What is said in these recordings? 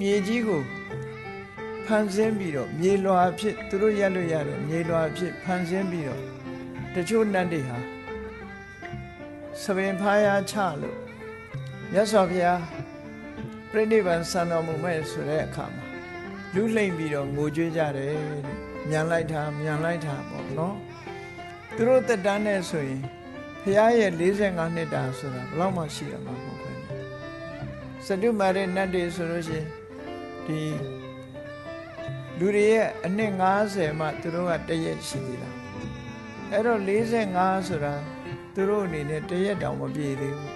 မြေကြီးကိုဖန်ဆင်းပြီးတော့မြေလွှာဖြစ်သူတို့ရက်လို့ရတယ်မြေလွှာဖြစ်ဖန်ဆင်းပြီးတော့တချို့နတ်တွေဟာသပင်ဖားရချလို့မြတ်စွာဘုရားပြိဋိဘံဆံတော်မူမဲ့ဆိုတဲ့အခါမှာလူလိမ့်ပြီးတော့ငိုကြွေးကြတယ်မြန်လိုက်တာပေါ့နော်သူတို့တက်တန်းနဲ့ဆိုရင်ဘုရားရဲ့45နှစ်တာဆိုတာဘယ်လောက်မှရှိရမှာမဟုတ်ဘူးစတုမာရနတ်တွေဆိုလို့ရှိရင်ဒီလူတွေရဲ့အနှစ်50မှသူတို့ကတရက်ရှိသေးတာအဲ့တော့45ဆိုတာသူတို့အနေနဲ့တရက်တောင်မပြည့်သေးဘူး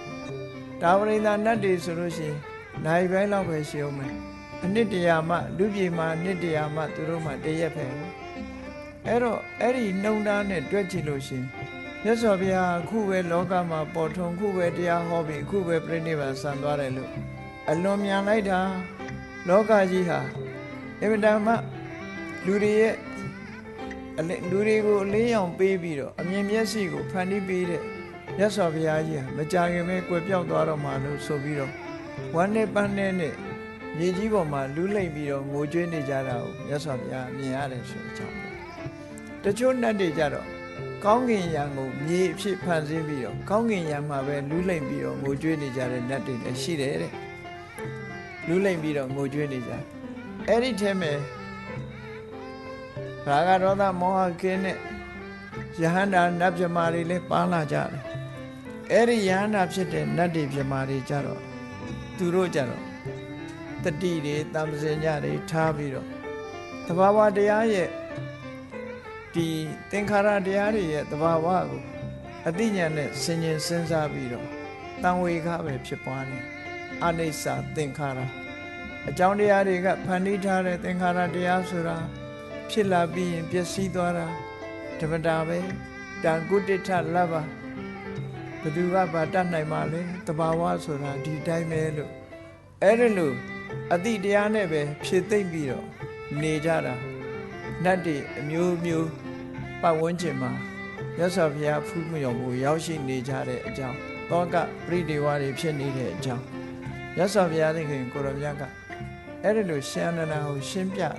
ဒါဝရိန္ဒနတ်တွေဆိုလို့ရှိရင်နိုင်ပိုင်းလောက်ပဲရှိအောင်မယ်အနှစ်တရာမှလူပြည်မှာအနှစ်တရာမှသူတို့မှတရက်ပဲအဲ့တော့အဲ့ဒီနှုံသားနဲ့တွက်ကြည့်လို့ရှိရင်မြတ်စွာဘုရားအခုပဲလောကမှာပေါ်ထွန်းခုပဲတရားဟောပြီးအခုပဲပြိဋိဘံဆံသွားတယ်လို့အလွန်မြန်လိုက်တာလောကကြီးဟာအင်မတန်မှလူတွေကိုအလေးအောင်ပေးပြီးတော့အမြင်မျက်စိကိုဖန်တီးပေးတဲ့မြတ်စွာဘုရားကြီးဟာမကြာခင်ပဲကွယ်ပြောက်သွားတော့မှလို့ဆိုပြီးတော့ဝမ်းနဲ့ပန်းနဲ့မြေကြီးပေါ်မှာလူးလိမ့်ပြီးတော့ငိုကြွေးနေကြတာကိုမြတ်စွာဘုရားမြင်ရတယ်ဆိုတဲ့အကြောင်းပဲတချို့နတ်တွေကြတော့ကောင်းကင်ယံကိုမြေအဖြစ်ဖန်ဆင်းပြီးတော့ကောင်းကင်ယံမှာပဲလူးလိမ့်ပြီးတော့ငိုကြွေးနေကြတဲ့နတ်တွေလည်းရှိတယ်တဲ့လူးလိမ့်ပြီးတော့ငိုကြွေးနေကြအဲ့ဒီထဲမှာရာဂဒေါသမောဟကင်းတဲ့ယဟန္တာနတ်မြမာတွေလည်းပါလာကြတယ်အဲ့ဒီယဟန္တာဖြစ်တဲ့နတ်တွေမြမာတွေကြတော့သူတို့ကြတော့တတိတွေတမ္ပဇင်ညတွေထားပြီးတော့သဘာဝတရားရဲ့ဒီသင်္ခါရတရားတွေရဲ့သဘာဝကိုအသိဉာဏ်နဲ့ဆင်ခြင်စဉ်းစားပြီးတော့တန်ဝေခပဲဖြစ်ပွားနေအနိစ္စသင်္ခါရအကြောင်းတရားတွေကဖန်တီးထားတဲ့သင်္ခါရတရားဆိုတာဖြစ်လာပြီးရင်ပျက်စီးသွားတာဓမ္မတာပဲတန်ကုဋ္ဌိထလဘ္ဗဘယ်သူကပါတတ်နိုင်ပါလဲတဘာဝဆိုတာဒီတိုင်းပဲလို့အဲ့ဒါလို့အတိတရားနဲ့ပဲဖြစ်သိမ့်ပြီးတော့နေကြတာနတ်တွေအမျိုးမျိုးပတ်ဝန်းကျင်မှာမြတ်စွာဘုရားဖူးမြော်မှုရောက်ရှိနေကြတဲ့အကြောင်းသောကပရိဒေဝတွေဖြစ်နေတဲ့အကြောင်းမြတ်စွာဘုရားသခင်ကိုရောမြတ်ကအဲ့ဒါလို့ရှင်အနန္ဒာကိုရှင်းပြတယ်